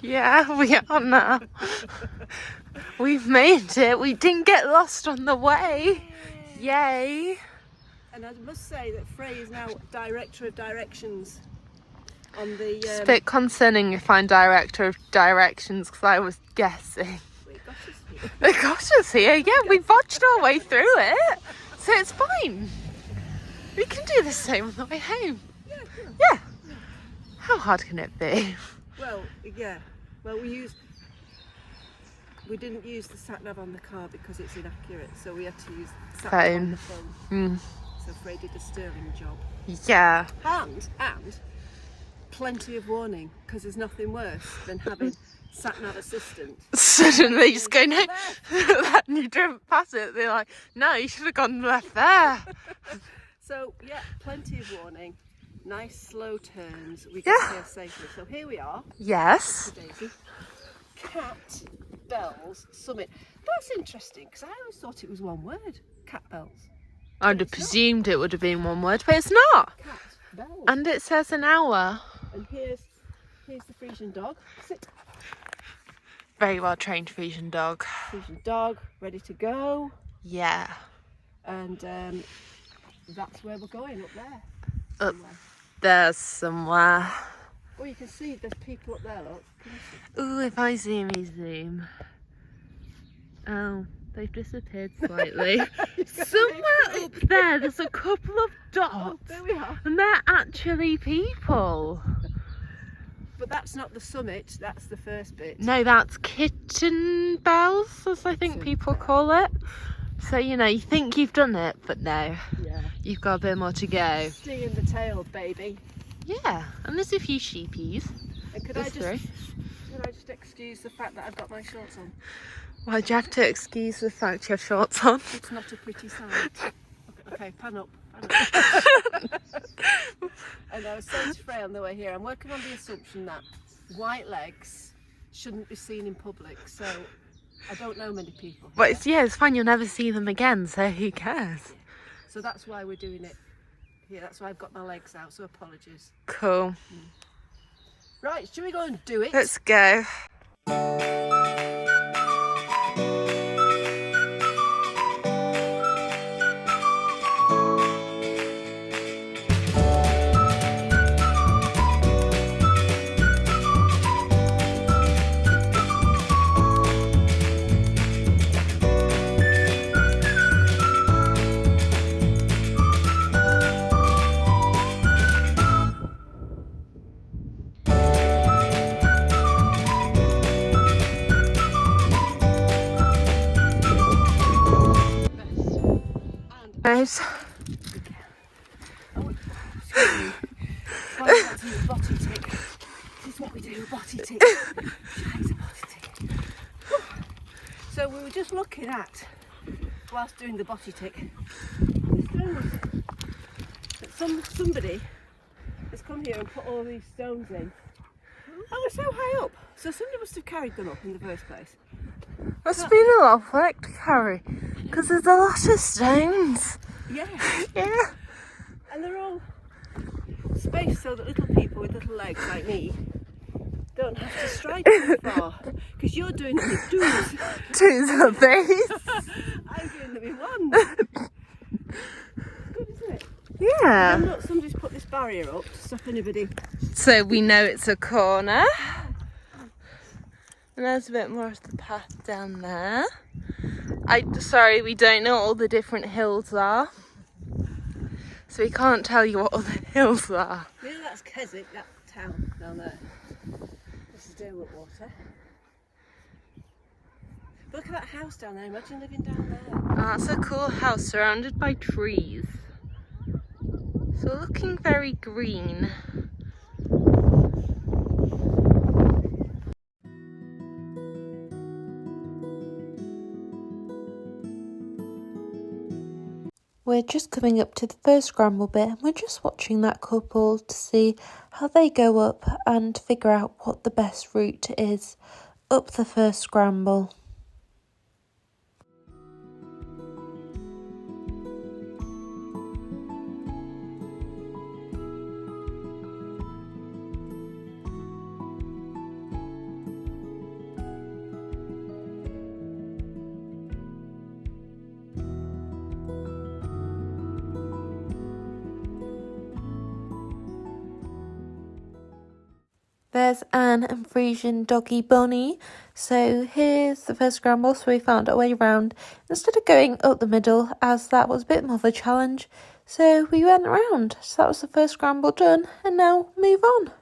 Yeah, we are now. We've made it. We didn't get lost on the way. Yay. And I must say that Frey is now Director of Directions on the... It's a bit concerning if I'm Director of Directions because I was guessing. Wait, got us here. They got us here, yeah, we bodged our way through it. So it's fine. We can do the same on the way home. Yeah. How hard can it be? Well, yeah. Well, we didn't use the sat nav on the car because it's inaccurate, so we had to use sat nav on the phone. So Frey did a sterling job. Yeah. And plenty of warning, because there's nothing worse than having sat nav assistant. Suddenly just go, no, that you drove past it. They're like, no, you should have gone left there. So yeah, plenty of warning. Nice slow turns. We got here safely. So here we are. Yes. Daisy. Cat Bells Summit. That's interesting because I always thought it was one word. Cat bells. I would have presumed it would have been one word, but it's not. Cat bells. And it says an hour. And here's the Friesian dog. Sit. Very well trained Frisian dog. Friesian dog, ready to go. Yeah. And that's where we're going, up there. Up there somewhere. Oh, you can see there's people up there, look. Ooh, if I zoom. Oh, they've disappeared slightly. Somewhere up there's a couple of dots. Oh, there we are. And they're actually people. But that's not the summit, that's the first bit. No, that's kitten bells, as I think people call it. So, you know, you think you've done it, but no. Yeah. You've got a bit more to go. Sting in the tail, baby. Yeah, and there's a few sheepies. And could I just excuse the fact that I've got my shorts on? Why'd you have to excuse the fact you have shorts on? It's not a pretty sight. Okay, pan up. And I was saying to Frey on the way here, I'm working on the assumption that white legs shouldn't be seen in public, so I don't know many people. But it's fine, you'll never see them again, so who cares? So that's why we're doing it here, that's why I've got my legs out, so apologies. Cool. Right, should we go and do it? Let's go. Nice. Oh, excuse me. Why do you want to do a body tick? This is what we do, a body tick. Shite, a body tick. So we were just looking at, whilst doing the body tick, the stones that somebody has come here and put all these stones in. And we're so high up. So somebody must have carried them up in the first place. It's been a lot of work to carry, because there's a lot of stones. Yeah. Yeah. And they're all spaced so that little people with little legs like me don't have to stride too far. Because you're doing them in twos. Twos of these. I'm doing them in ones. Good, isn't it? Yeah. And look, somebody's put this barrier up to stop anybody. So we know it's a corner. And there's a bit more of the path down there. Sorry, we don't know what all the different hills are. So we can't tell you what all the hills are. You know that's Keswick, that town down there. This is Derwent Water. Look at that house down there, imagine living down there. That's a cool house surrounded by trees. So looking very green. We're just coming up to the first scramble bit and we're just watching that couple to see how they go up and figure out what the best route is up the first scramble. There's Anne and Frisian doggy Bonnie. So here's the first scramble, so we found our way round instead of going up the middle, as that was a bit more of a challenge. So we went around. So that was the first scramble done, and now move on.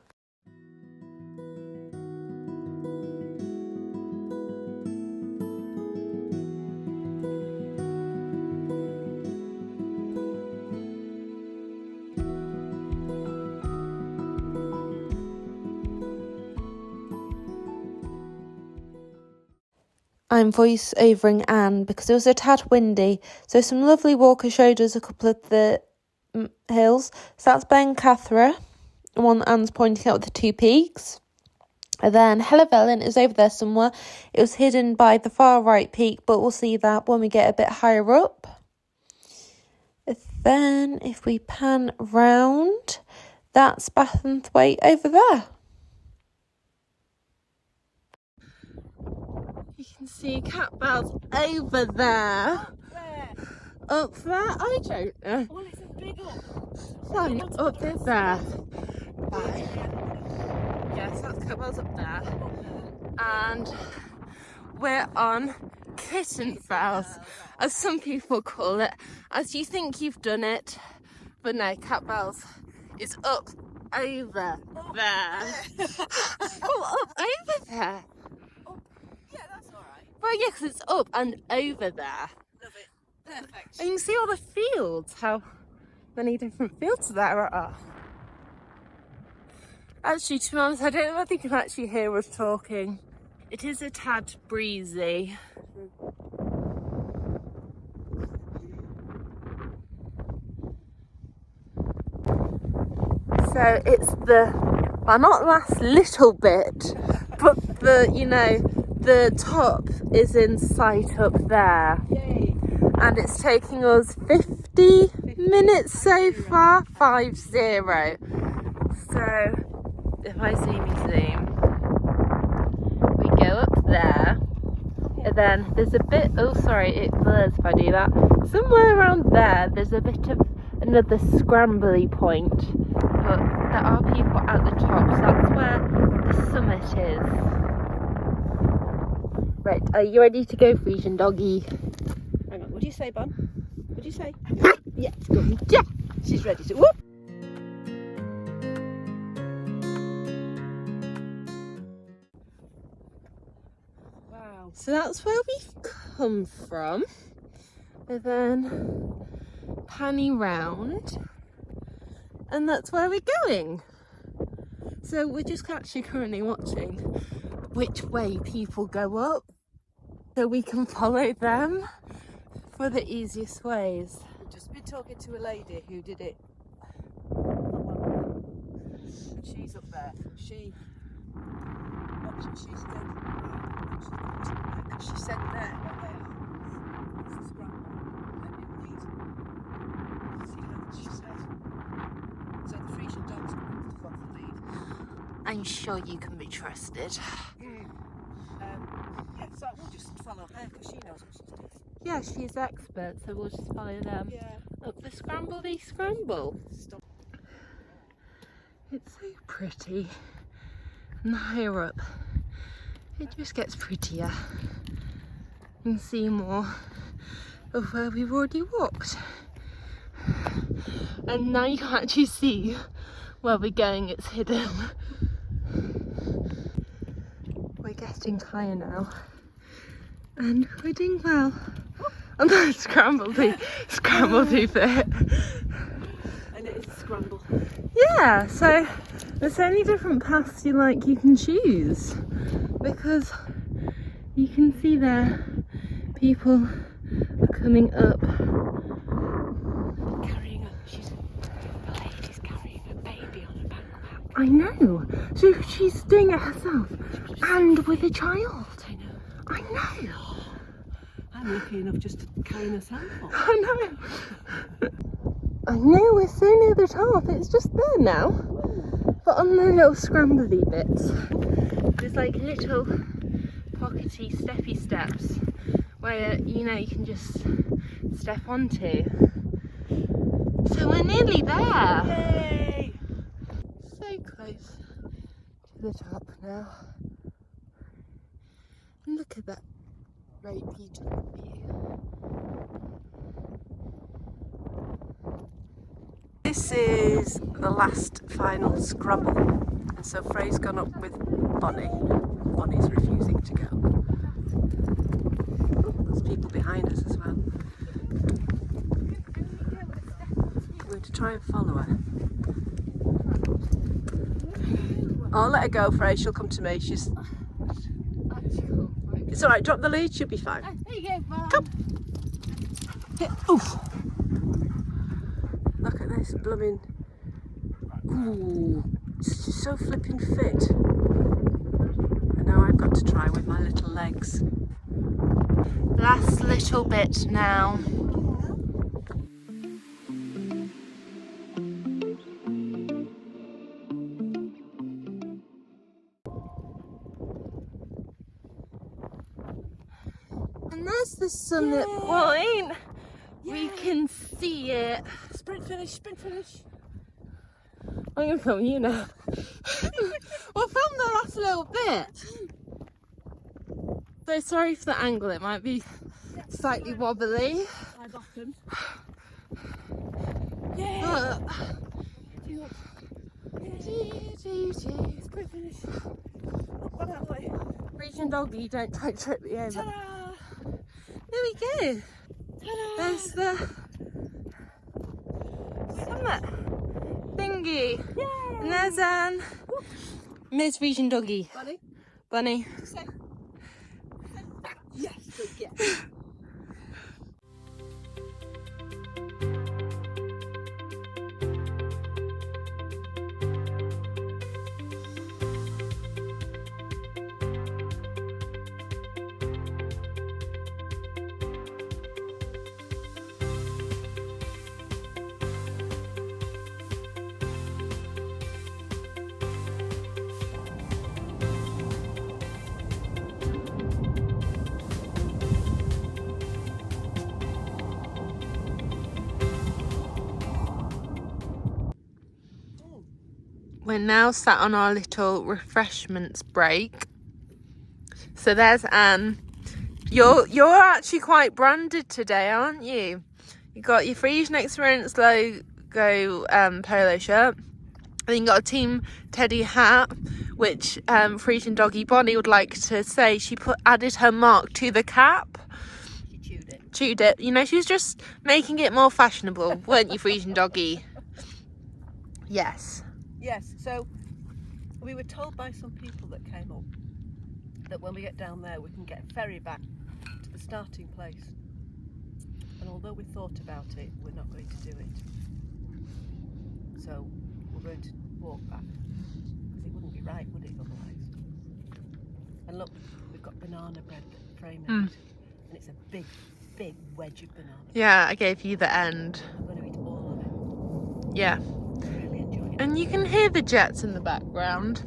I'm voice-overing Anne because it was a tad windy, so some lovely walkers showed us a couple of the hills. So that's Ben Cathra, the one Anne's pointing out with the two peaks. And then Hellevelyn is over there somewhere. It was hidden by the far right peak, but we'll see that when we get a bit higher up. Then if we pan round, that's Bathensthwaite over there. You can see Cat Bells over there. Up there? I don't know. Well, it's a big up. Fine, up there. Right. Yes, that's Cat Bells up there. And we're on Kittenfels, as some people call it, as you think you've done it. But no, Cat Bells is up over there. Oh, up over there. Well, yeah, because it's up and over there. Love it. Perfect. And you can see all the fields, how many different fields there are. Actually, to be honest, I don't know if you can actually hear us talking. It is a tad breezy. So it's well, not last little bit, but the top is in sight up there. Yay. And it's taking us 50 minutes so far, 50. So if I zoom, we go up there, and then there's a bit, oh sorry, it blurs if I do that. Somewhere around there's a bit of another scrambly point, but there are people at the top, so that's where the summit is. Right, are you ready to go, Frisian doggy? Hang on, what do you say, Bon? What do you say? Yeah, good. Yeah, She's ready to whoop. Wow. So that's where we've come from. And then panning round. And that's where we're going. So we're just actually currently watching which way people go up, so we can follow them for the easiest ways. We've just been talking to a lady who did it. She's up there. She said there where they are. It's the scramble. See what she said. So the Frisian dog's going to follow the lead. I'm sure you can be trusted. Yeah, so we'll just follow her because she knows what she's doing. Yeah, she's expert, so we'll just follow them up the scramble. Stop. It's so pretty. And the higher up, it just gets prettier. You can see more of where we've already walked. And now you can actually see where we're going, it's hidden. We're getting higher now. And we're doing well. On the scramble through bit. And it is a scramble. Yeah, so there's so many different paths you can choose, because you can see there people are coming up. The lady's carrying a baby on a backpack. I know. So she's doing it herself and with a child. I know. I'm lucky enough just to carry myself on. I know. I know, we're so near the top. It's just there now. But on the little scrambly bits, there's little pockety, steppy steps where you can just step onto. So we're nearly there. Yay! So close to the top now. And look at that great beautiful view. This is the last final scrabble, and so Frey's gone up with Bonnie. Bonnie's refusing to go. Oh, there's people behind us as well. I'm going to try and follow her. I'll let her go, Frey. She'll come to me. She's. It's all right. Drop the lead. She'll be fine. There you go, Mum. Come. Yeah. Oof. Look at this blooming. Ooh, she's so flipping fit. And now I've got to try with my little legs. Last little bit now. And there's the summit point. We can see it. Sprint finish, sprint finish. I'm going to film you now. We'll film the last little bit. So sorry for the angle, it might be slightly wobbly. I bottomed. Yeah. Sprint finish. Up that way. Frisian doggy, don't try to trip me over. Ta-da! There we go. Ta-da! There's the summit thingy. Yay! And there's Anne. Miss Frisian doggy. Bunny? Bunny. Say. Yes, good guess. We're now sat on our little refreshments break. So there's Anne. You're actually quite branded today, aren't you? You got your Frisian Experience logo polo shirt. And you got a Team Teddy hat, which Frisian doggy Bonnie would like to say she added her mark to the cap. She chewed it. Chewed it. You know, she was just making it more fashionable, weren't you, Frisian doggy? Yes. Yes, so we were told by some people that came up that when we get down there we can get a ferry back to the starting place. And although we thought about it, we're not going to do it. So we're going to walk back, because it wouldn't be right, would it, otherwise? And look, we've got banana bread that Frey made, and it's a big, big wedge of banana bread. Yeah, I gave you the end. I'm going to eat all of it. Yeah. Really enjoy it. And you can hear the jets in the background.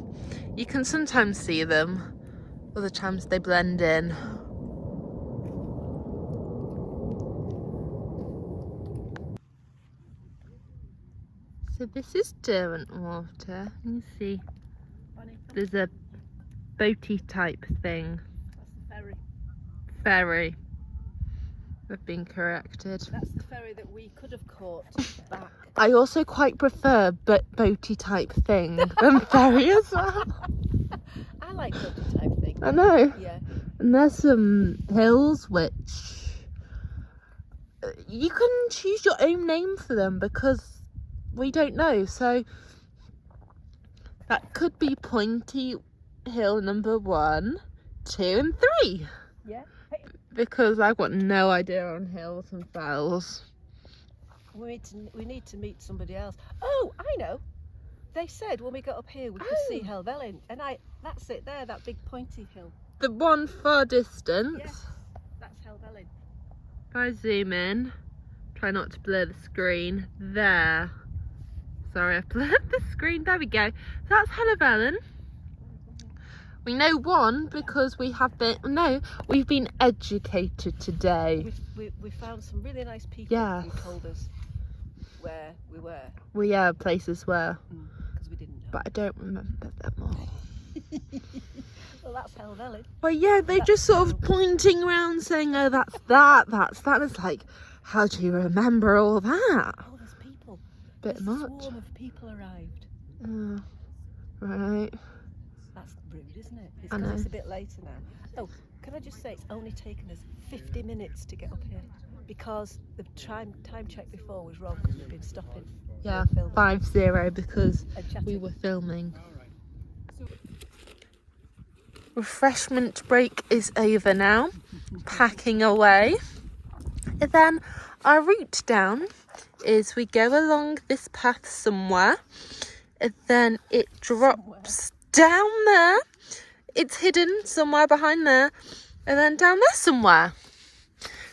You can sometimes see them. Other times they blend in. So this is Derwent water. You see there's a boaty type thing. That's the ferry. Ferry. I've been corrected. That's the ferry that we could have caught back. I also quite prefer boaty type thing than ferry as well. I like boaty type thing. I know. Yeah. And there's some hills which you can choose your own name for them because we don't know. So that could be Pointy Hill number 1, 2 and 3. Yeah. Because I've got no idea on hills and fells. We need to meet somebody else. Oh, I know. They said when we got up here we could see Helvellyn, and that's it there, that big pointy hill. The one far distance. Yes, that's Helvellyn. If I zoom in, try not to blur the screen. There. Sorry, I've blurred the screen. There we go. That's Helvellyn. We know one because we've been educated today. We found some really nice people who told us where we were. Well, yeah, places were. Because we didn't know. But I don't remember them all. Well, that's Hell Valley. But yeah, they're just sort of pointing around saying, oh, that's that. It's like, how do you remember all that? Oh, there's people. Bit There's much. a swarm of people arrived. Right. That's rude, isn't it? It's I because know. it's a bit later now. Oh, can I just say it's only taken us 50 minutes to get up here because the time check before was wrong because we've been stopping. Yeah, filming 5-0 because and chatting. we were filming. Refreshment break is over now. Packing away. And then our route down is we go along this path somewhere. And then it drops down there. It's hidden somewhere behind there. And then down there somewhere.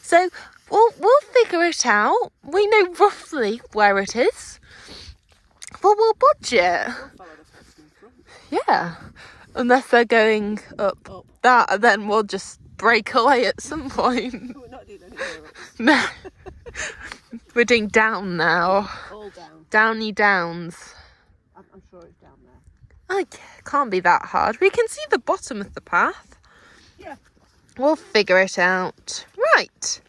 So we'll figure it out. We know roughly where it is. But we'll budget. Yeah. Unless they're going up that, and then we'll just break away at some point. We're not doing anything else. No. We're doing down now. All down. Downy Downs. I'm sure it's down there. Oh, can't be that hard. We can see the bottom of the path. Yeah. We'll figure it out. Right.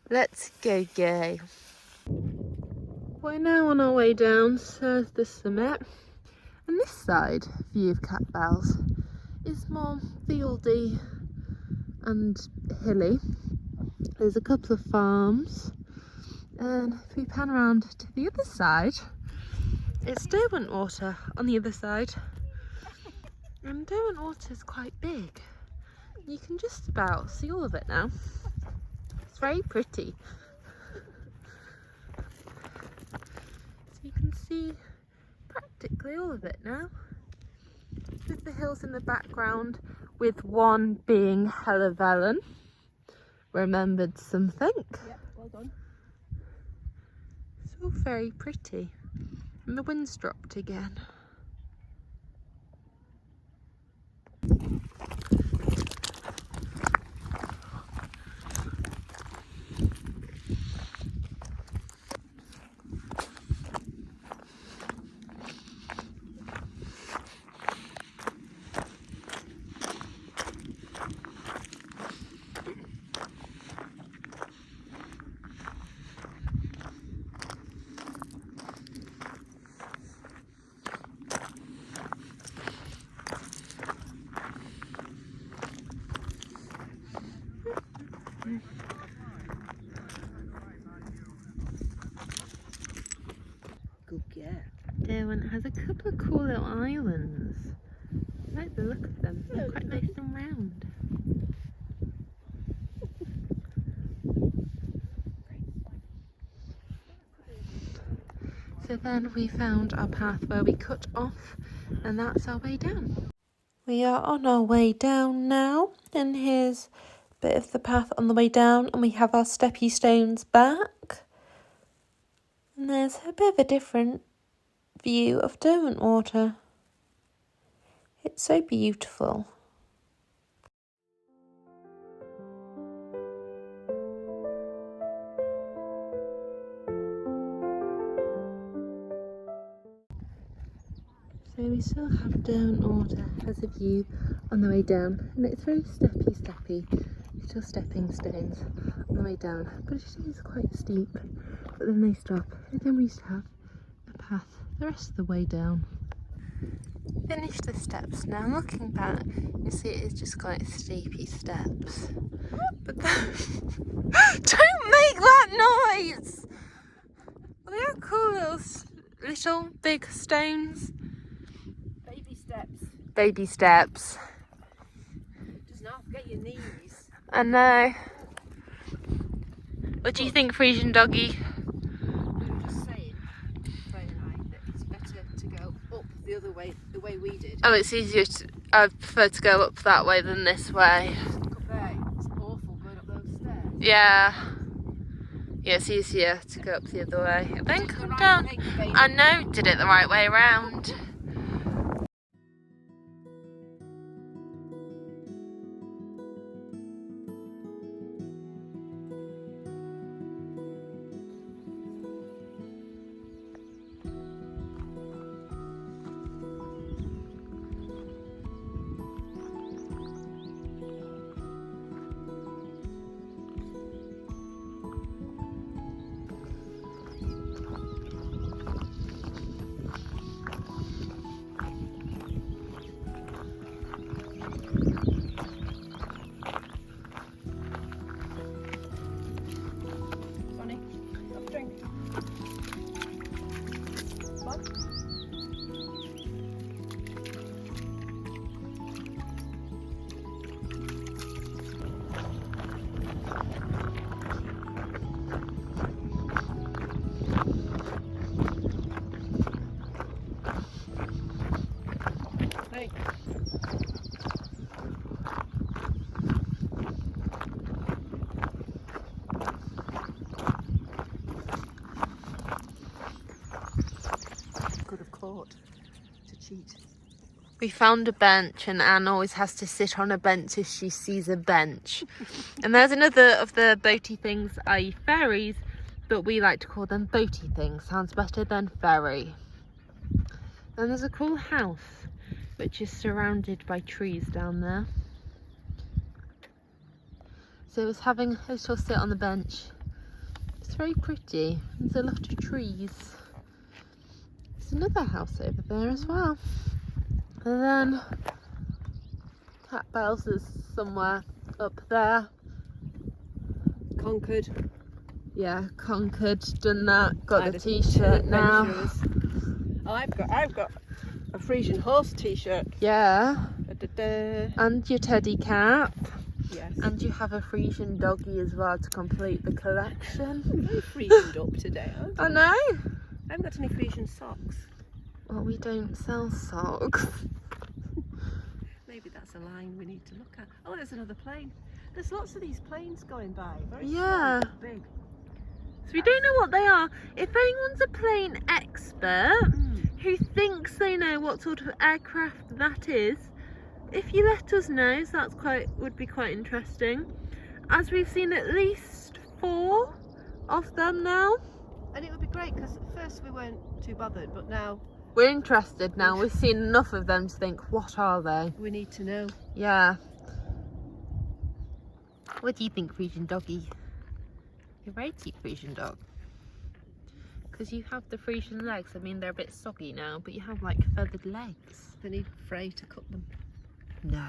Let's go. We're now on our way down, so the summit. And this side, view of Cat Bells, is more fieldy and hilly. There's a couple of farms. And if we pan around to the other side, it's Derwent Water on the other side. And Derwent Water is quite big. You can just about see all of it now. It's very pretty. So you can see practically all of it now. With the hills in the background, with one being Hellevelyn. Remembered something. Yep, well done. It's all very pretty. And the wind's dropped again. Good girl. Derwent has a couple of cool little islands. I like the look of them. They're quite nice and round. So then we found our path where we cut off, and that's our way down. We are on our way down now, and here's a bit of the path on the way down, and we have our steppy stones back. And there's a bit of a different view of Derwent Water. It's so beautiful. So we still have Derwent Water as a view on the way down, and it's very steppy, little stepping stones on the way down, but it is quite steep. But then they stop, and then we used to have a path the rest of the way down. Finished the steps now. Looking back, you see it is just quite steepy steps. But don't make that noise! Well, they are cool little big stones. Baby steps. Baby steps. Just not forget your knees. I know. What do you think, Friesian doggy? We were just saying, Frey and I, that it's better to go up the other way, the way we did. Oh, it's easier I prefer to go up that way than this way. Look up there, it's awful going up those stairs. Yeah. Yeah, it's easier to go up the other way. And then come down. I know, did it the right way around. cheat. We found a bench, and Anne always has to sit on a bench if she sees a bench. And there's another of the boaty things, i.e. ferries, but we like to call them boaty things. Sounds better than ferry. Then there's a cool house, which is surrounded by trees down there. So it's having a little sit on the bench. It's very pretty. There's a lot of trees. There's another house over there as well. And then Cat Bells is somewhere up there. Conquered. Yeah, conquered, done that, got the t-shirt now. I've got a Frisian horse t-shirt. Yeah. Da-da-da. And your teddy cap. Yes. And you have a Friesian doggy as well to complete the collection. I'm very Frisianed up today, aren't I? I know. I haven't got any Frisian socks. Well, we don't sell socks. Maybe that's a line we need to look at. Oh, there's another plane. There's lots of these planes going by. Very Yeah. small, big. So we don't know what they are. If anyone's a plane expert who thinks they know what sort of aircraft that is, if you let us know, so would be quite interesting. As we've seen at least 4 of them now. And it would be great because at first we weren't too bothered, but now We're interested now. We've seen enough of them to think, what are they? we need to know. Yeah. What do you think, Frisian doggy? You're a very cute Frisian dog. Because you have the Frisian legs. I mean, they're a bit soggy now, but you have like feathered legs. They need Frey to cut them. No.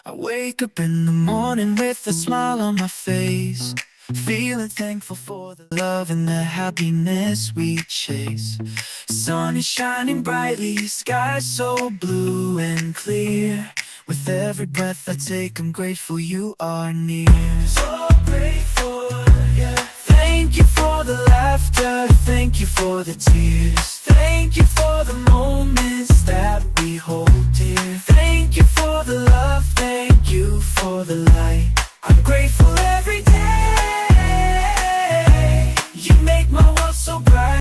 I wake up in the morning with a smile on my face, feeling thankful for the love and the happiness we chase. Sun is shining brightly, sky so blue and clear. With every breath I take, I'm grateful you are near. So grateful, yeah. Thank you for the laughter, thank you for the tears, thank you for the moments that we hold.